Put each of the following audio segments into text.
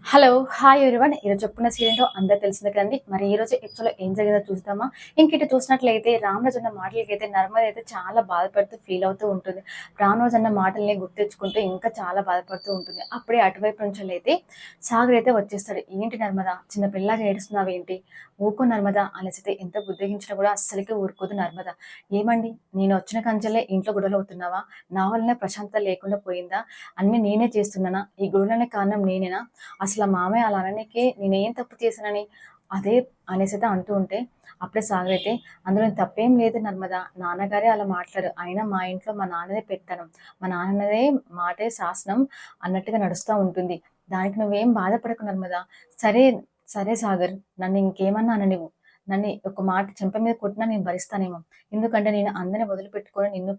Hello! Hi everyone. ఈరోజు చెప్పుకున్న సీరియల్‌లో అందరికి తెలిసిందే కదండీ! మరి ఈరోజు ఎపిసోడ్‌లో ఏం జరిగిందో చూద్దామా? ఇంక ఇటు చూసినట్లయితే రామరాజు అన్న మాటలకైతే నర్మద అయితే చాలా బాధపడుతూ ఫీల్ అవుతూ ఉంటుంది. రామరాజు అన్న మాటల్ని గుర్తు తెచ్చుకుంటూ ఇంకా చాలా బాధపడుతూ ఉంటుంది. అప్పుడే అటువైపు నుంచెళ్ళైతే సాగర్ అయితే వచ్చేస్తాడు. "ఏంటి నర్మద చిన్న పిల్లలాగా ఏడుస్తున్నావేంటి? ఊకో నర్మద" అనేసైతే ఎంత బుజ్జగించినా కూడా అస్సలకే ఊరుకోదు నర్మద. "ఏమండి నేను వచ్చిన కంచెలే ఇంట్లో గొడవలవుతున్నావా? నా వల్లనే ప్రశాంతత లేకుండా పోయిందా? అన్నీ నేనే చేస్తున్నానా? ఈ గొడవలకి కారణం నేనేనా? అసలు ఆ మామయ్య అలా అననీకి నేనేం తప్పు చేశానని అదే అనేసైతే అంటూ ఉంటే, అప్పుడే సాగర్ అయితే అందులో నీ తప్పేం లేదు నర్మద. నాన్నగారే అలా మాట్లాడారు. అయినా మా ఇంట్లో మా నాన్నదే పెత్తనం. మా నాన్నదే మాటే శాసనం అన్నట్టుగా నడుస్తా ఉంటుంది. దానికి నువ్వేం బాధపడకు నర్మద. సరే, సరే సాగర్ నన్ను ఇంకేమన్నా అననివ్వు. నన్ను ఒక మాట చెంప మీద కొట్టినా నేను భరిస్తానేమో. ఎందుకంటే నేను అందరిని వదిలిపెట్టుకొని నిన్ను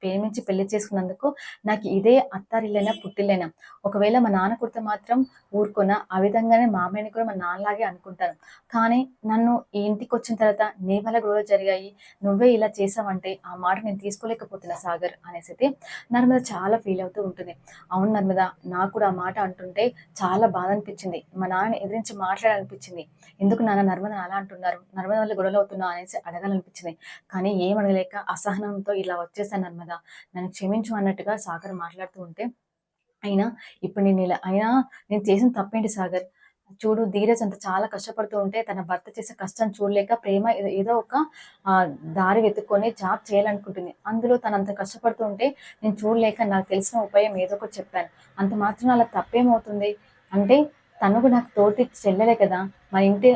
ప్రేమించి పెళ్లి చేసుకున్నందుకు నాకు ఇదే అత్తారిల్లైనా, పుట్టిల్లేనా. ఒకవేళ మా నాన్న కొడితే మాత్రం ఊరుకోనా? ఆ విధంగానే మామయ్యని కూడా మా నాన్నలాగే అనుకుంటాను. కానీ నన్ను ఈ ఇంటికొచ్చిన తర్వాత నీ వల్ల గొడవలు జరిగాయి. నువ్వే ఇలా చేశావంటే ఆ మాట నేను తీసుకోలేకపోతున్నా సాగర్ అనేసైతే నర్మద చాలా ఫీల్ అవుతూ ఉంటుంది. అవును నర్మద నాకు కూడా ఆ మాట అంటుంటే చాలా బాధ అనిపించింది. మా నాన్నని ఎదిరించి మాట్లాడాలనిపించింది. ఎందుకు నాన్న నర్మదని అలా అంటున్నారు? నర్మద వల్ల గొడవలు అవుతున్నావు అనేసి అడగాలనిపించింది. కానీ ఏం అడగలేక అసహనంతో ఇలా వచ్చేసాను నర్మద. నన్ను క్షమించు అన్నట్టుగా సాగర్ మాట్లాడుతూ ఉంటే అయినా ఇప్పుడు అయినా నేను చేసిన తప్పేంటి సాగర్? చూడు ధీరజ్ అంత చాలా కష్టపడుతూ ఉంటే తన భర్త చేసే కష్టం చూడలేక ప్రేమ ఏదో ఒక దారి వెతుక్కొని జాబ్ చేయాలనుకుంటుంది. అందులో తనంత కష్టపడుతూ ఉంటే నేను చూడలేక నాకు తెలిసిన ఉపాయం ఏదో ఒకటి చెప్పాను. అంత మాత్రాన అలా తప్పేమవుతుంది? అంటే తను కూడా నాకు తోటి చెల్లెలే కదా! మన ఇంటి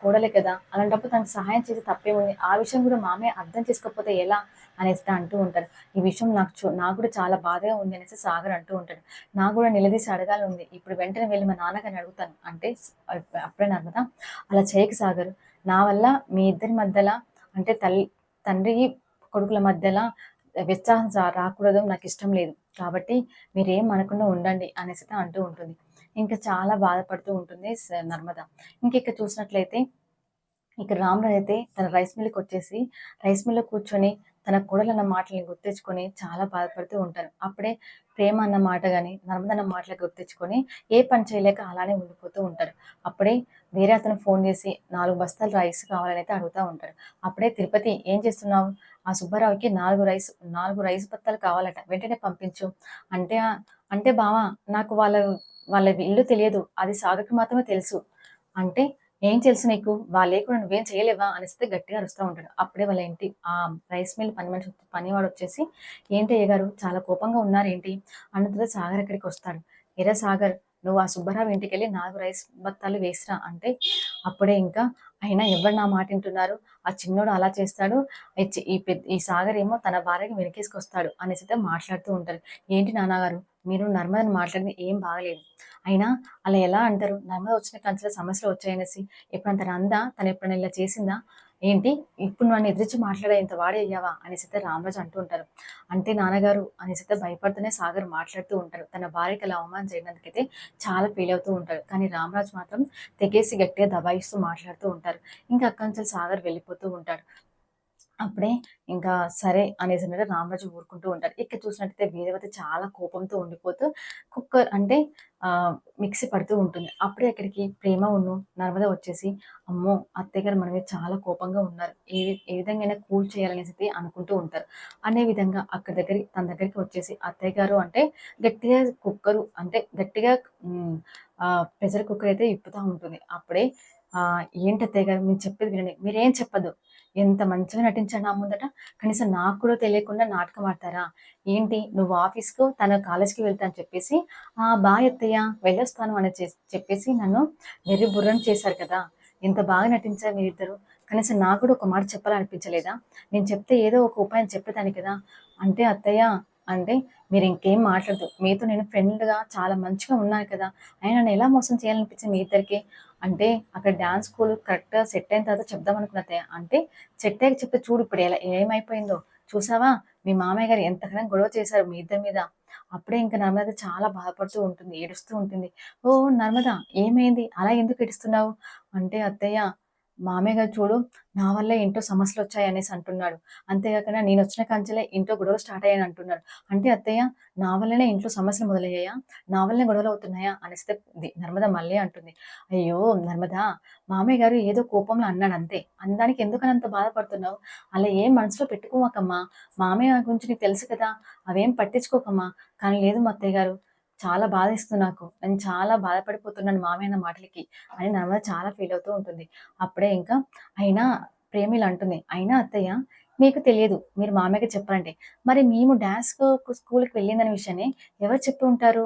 కోడలే కదా! అలాంటప్పుడు తనకు సహాయం చేసే తప్పేముంది? ఆ విషయం కూడా మామయ్య అర్థం చేసుకోకపోతే ఎలా? అనేసి అంటూ ఉంటారు. ఈ విషయం నాకు కూడా చాలా బాధగా ఉంది అనేసి సాగర్ అంటూ ఉంటాడు. నాకు కూడా నిలదీసి అడగాలనుంది. ఇప్పుడు వెంటనే వెళ్లి మా నాన్నగారిని అడుగుతాను. అంటే అప్పుడే నర్మద అలా చేయకు సాగర్. నా వల్ల మీ ఇద్దరి మధ్యల అంటే తండ్రి, కొడుకుల మధ్యల వ్యత్యాసం రాకూడదు నాకిష్టం లేదు. కాబట్టి మీరేం అనకుండా ఉండండి అనేసితే అంటూ ఉంటుంది. ఇంకా చాలా బాధపడుతూ ఉంటుంది నర్మద. ఇంక చూసినట్లయితే ఇక్కడ రామరాజు అయితే తన రైస్ మిల్‌కొచ్చేసి రైస్ మిల్‌లో కూర్చొని తన కోడలన్న మాటల్ని గుర్తెచ్చుకొని చాలా బాధపడుతూ ఉంటారు. అప్పుడే ప్రేమ అన్న మాట గాని, నర్మద అన్న మాటలు గుర్తెచ్చుకొని ఏ పని చేయలేక అలానే ఉండిపోతూ ఉంటారు. అప్పుడే వేరే అతను ఫోన్ చేసి 4 బస్తాలు రైస్ కావాలనైతే అడుగుతా ఉంటారు. అప్పుడే తిరుపతి ఏం చేస్తున్నావు? ఆ సుబ్బారావుకి 4 రైస్ బత్తాలు కావాలట. వెంటనే పంపించు. అంటే అంటే బావ నాకు వాళ్ళ ఇల్లు తెలియదు. అది సాగర్‌కి మాత్రమే తెలుసు. అంటే "ఏం తెలుసు నీకు? వాళ్ళు లేకుండా నువ్వేం చేయలేవా?" అనేసి గట్టిగా అరుస్తా ఉంటాడు. అప్పుడే వాళ్ళ ఇంటి రైస్ మిల్ పనివాడొచ్చేసి, "ఏంటి అయ్యగారు చాలా కోపంగా ఉన్నారేంటి?" అన్నతోనే సాగర్ అక్కడికొస్తాడు. "ఏరా సాగర్ నువ్వు ఆ సుబ్బారావు ఇంటికెళ్ళి 4 రైస్ బత్తాలు వేసిరా" అంటే అప్పుడే ఇంకా అయినా ఎవరు నా మాట వింటున్నారు? ఆ చిన్నోడు అలా చేస్తాడు. ఈ సాగర్ ఏమో తన భార్యని వెనకేసుకొస్తాడు అనేసైతే మాట్లాడుతూ ఉంటారు. "ఏంటి నాన్నగారు మీరు నర్మదని మాట్లాడింది ఏం బాగాలేదు. అయినా అలా ఎలా అంటారు? నర్మద వచ్చిన కాంచెలి సమస్యలు వచ్చాయనేసి. ఎప్పుడైనా తను అందా? తను ఎప్పుడైనా ఇలా చేసిందా? ఏంటి? ఇప్పుడు నన్ను ఎదిరించి మాట్లాడేంత వాడయ్యావా?" అనేసైతే రామరాజు అంటూ ఉంటారు. "అంటే నాన్నగారు" అనేసైతే భయపడుతూనే సాగర్ మాట్లాడుతూ ఉంటారు. తన భార్యకి అలా అవమానం జరిగినందుకైతే చాలా ఫీల్ అవుతూ ఉంటాడు. కానీ రామరాజు మాత్రం తెగేసి గట్టిగా దబాయిస్తూ మాట్లాడుతూ ఉంటారు. ఇంకా అక్కడి నుంచి సాగర్ వెళ్ళిపోతూ ఉంటాడు. అప్పుడే ఇంకా సరే అనేసన్నట్టు రామరాజు ఊరుకుంటూ ఉంటారు. ఇక్కడ చూసినట్టయితే వేదవతి చాలా కోపంతో ఉండిపోతూ కుక్కర్ అంటే మిక్సీ పడుతూ ఉంటుంది. అప్పుడే అక్కడికి నర్మద వచ్చేసి, "అమ్మో! అత్తయ్య గారు మన మీద చాలా కోపంగా ఉన్నారు. ఏ విధంగానైనా కూల్ చేయాలనేసి అనుకుంటూ ఉంటారు." అనే విధంగా తన దగ్గరికి వచ్చేసి అత్తయ్య గారు అంటే గట్టిగా గట్టిగా ప్రెషర్ కుక్కర్ అయితే ఇప్పుతా ఉంటుంది. అప్పుడే "ఏంటి అత్తయ్య గారు మీరు చెప్పేది వినండి. మీరేం చెప్పొద్దు. ఎంత మంచిగా నటించాడు నా ముందట. కనీసం నాకు కూడా తెలియకుండా నాటకం ఆడతారా? ఏంటి నువ్వు ఆఫీస్‌కు తను కాలేజ్‌కి వెళ్తా అని చెప్పేసి, ఆ! బాయ్ అత్తయ్య వెళ్ళొస్తాను అని చెప్పేసి నన్ను వెర్రి బుర్రని చేశారు కదా! ఎంత బాగా నటించారు మీరిద్దరు. కనీసం నాకు కూడా ఒక మాట చెప్పాలనిపించలేదా? నేను చెప్తే ఏదో ఒక ఉపాయం చెప్పేదాన్ని కదా! అంటే అత్తయ్య అంటే మీరింకేం మాట్లాడద్దు. మీతో నేను ఫ్రెండ్‌గా చాలా మంచిగా ఉన్నాను కదా! అయినా నన్ను ఎలా మోసం చేయాలనిపించింది మీ ఇద్దరికి? అంటే అక్కడ డాన్స్ స్కూల్ కరెక్ట్‌గా సెట్ అయిన తర్వాత చెప్దామనుకున్నా అత్తయ్య. అంటే సెట్ అయ్యాక చెప్తే చూడు ఇప్పుడు ఏమైపోయిందో. చూసావా? మీ మామయ్య గారు ఎంతగానో గొడవ చేశారు మీ ఇద్దరి మీద. అప్పుడే ఇంక నర్మద చాలా బాధపడుతూ ఉంటుంది. ఏడుస్తూ ఉంటుంది. "ఓహ్! నర్మద ఏమైంది? అలా ఎందుకు ఏడుస్తున్నావు?" అంటే "అత్తయ్య మామయ్య గారు చూడు నా వల్లే ఇంట్లో సమస్యలొచ్చాయి అనేసి అంటున్నాడు. అంతేగాకుండా నేనొచ్చిన కాంచెలే ఇంట్లో గొడవలు స్టార్ట్ అయ్యాయని అంటున్నాడు. అంటే అత్తయ్య నా వల్లనే ఇంట్లో సమస్యలు మొదలయ్యాయా? నా వల్లనే గొడవలవుతున్నాయా? అనేసి నర్మద మళ్ళీ అంటుంది. అయ్యో! నర్మద మామయ్య గారు ఏదో కోపంలో అన్నాడంతే. అనడానికి ఎందుకని అంత బాధపడుతున్నావు? అలా ఏం మనసులో పెట్టుకోమాకమ్మా. మామయ్య గురించి నీకు తెలుసు కదా! అవేం పట్టించుకోకమ్మా. కానీ లేదు మా అత్తయ్య గారు చాలా బాధేస్తుంది నాకు. నేను చాలా బాధపడిపోతున్నాను మామయ్య అన్న మాటలకి అని నర్మద చాలా ఫీల్ అవుతూ ఉంటుంది. అప్పుడే ఇంకా అయినా ప్రేమ ఇలా అంటుంది. అయినా అత్తయ్య మీకు తెలియదు. మీరు మామయ్యకి చెప్పరంటే. మరి మేము స్కూలుకి వెళ్ళిందనే విషయాన్ని ఎవరు చెప్పి ఉంటారు?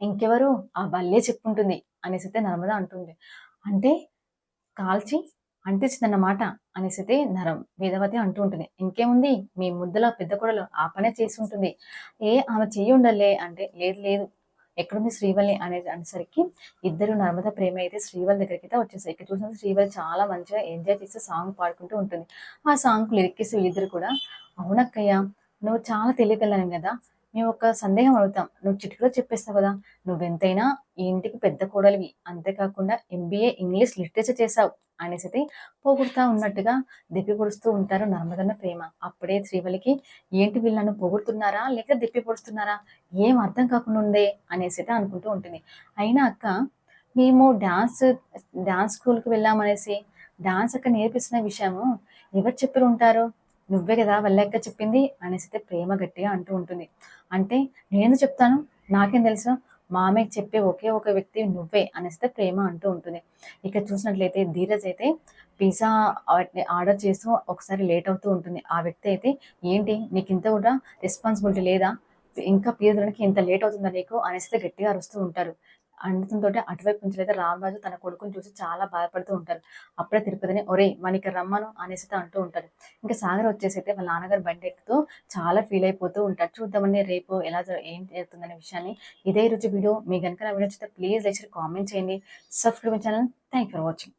ఇంకెవరు? ఆ వల్లే చెప్పుంటుంది అనేసైతే నర్మద అంటుంది. అంటే కాల్చి అంటించిందన్నమాట అనేసైతే వేదవతి అంటూ ఉంటుంది. ఇంకేముంది మీ ముద్దుల పెద్ద కోడలు ఆ పనే చేసుంటుంది. ఆమె చెయ్యి ఉండలే అంటే, లేదు లేదు ఎక్కడుంది శ్రీవల్లి అనేది అనేసరికి ఇద్దరు నర్మద ప్రేమ అయితే శ్రీవల్లి దగ్గరికైతే వచ్చేసాయి. ఇక్కడ చూసిన శ్రీవల్లి చాలా మంచిగా ఎంజాయ్ చేసి సాంగ్ పాడుకుంటూ ఉంటుంది. ఆ సాంగ్‌కి లిరిక్కిసి వీళ్ళిద్దరు కూడా అవునక్కయ్య నువ్వు చాలా తెలియగలవు గదా! మేమొక సందేహం అడుగుతాం. నువ్వు చిటికలో చెప్పేస్తావు గదా! నువ్వెంతైనా ఈ ఇంటికి పెద్ద కోడలివి. అంతేకాకుండా ఎంబీఏ ఇంగ్లీష్ లిటరేచర్ చేశావు అనేసైతే పొగుడుతా ఉన్నట్టుగా దెప్పి పొడుస్తూ ఉంటారు నర్మదన్న ప్రేమ. అప్పుడే శ్రీవల్లికి ఏంటి వీళ్ళు నన్ను పొగుడుతున్నారా? లేక దెప్పి పొడుస్తున్నారా? ఏం అర్థం కాకుండా ఉందే అనేసైతే అనుకుంటూ ఉంటుంది. అయినా అక్క మేము డాన్స్ స్కూల్‌కి వెళ్ళామనేసి డాన్స్ అక్కడ నేర్పిస్తున్న విషయము ఎవరు చెప్పిరుంటారు? నువ్వే గదా! వల్లక్క చెప్పింది అనేసైతే ప్రేమ గట్టిగా అంటూ ఉంటుంది. అంటే నేనెందుకు చెప్తాను? నాకేం తెలుసు? మామయ్యకి చెప్పే ఒకే ఒక వ్యక్తి నువ్వే అనేసితే ప్రేమ అంటూ ఉంటుంది. ఇక చూసినట్లయితే ధీరజ్ అయితే పిజ్జా ఆర్డర్ చేస్తూ ఒకసారి లేట్ అవుతూ ఉంటుంది. ఆ వ్యక్తి అయితే ఏంటి నీకింత కూడా రెస్పాన్సిబిలిటీ లేదా? ఇంకా పిజ్జా తినడానికి ఇంత లేట్ అవుతుందా నీకు? అనేసితే గట్టిగా అరుస్తూ ఉంటారు. అనడంతోటి అటువైపు నుంచి అయితే రామరాజు తన కొడుకుని చూసి చాలా బాధపడుతూ ఉంటారు. అప్పుడే తిరుపతిని ఒరేయ్! వాడినిక్కడ రమ్మను అనేసితే అంటూ ఉంటాడు. ఇంకా సాగర్ వచ్చేసైతే వాళ్ళ నాన్నగారు బండెక్కుతూ చాలా ఫీల్ అయిపోతూ ఉంటారు. చూద్దామండి రేపు ఏం జరుగుతుందనే విషయాన్ని. ఇదే ఈరోజు వీడియో. మీకు గనుక నా వీడియో నచ్చితే ప్లీజ్ లైక్, షేర్, కామెంట్ చేయండి. Subscribe my channel. Thank you for watching.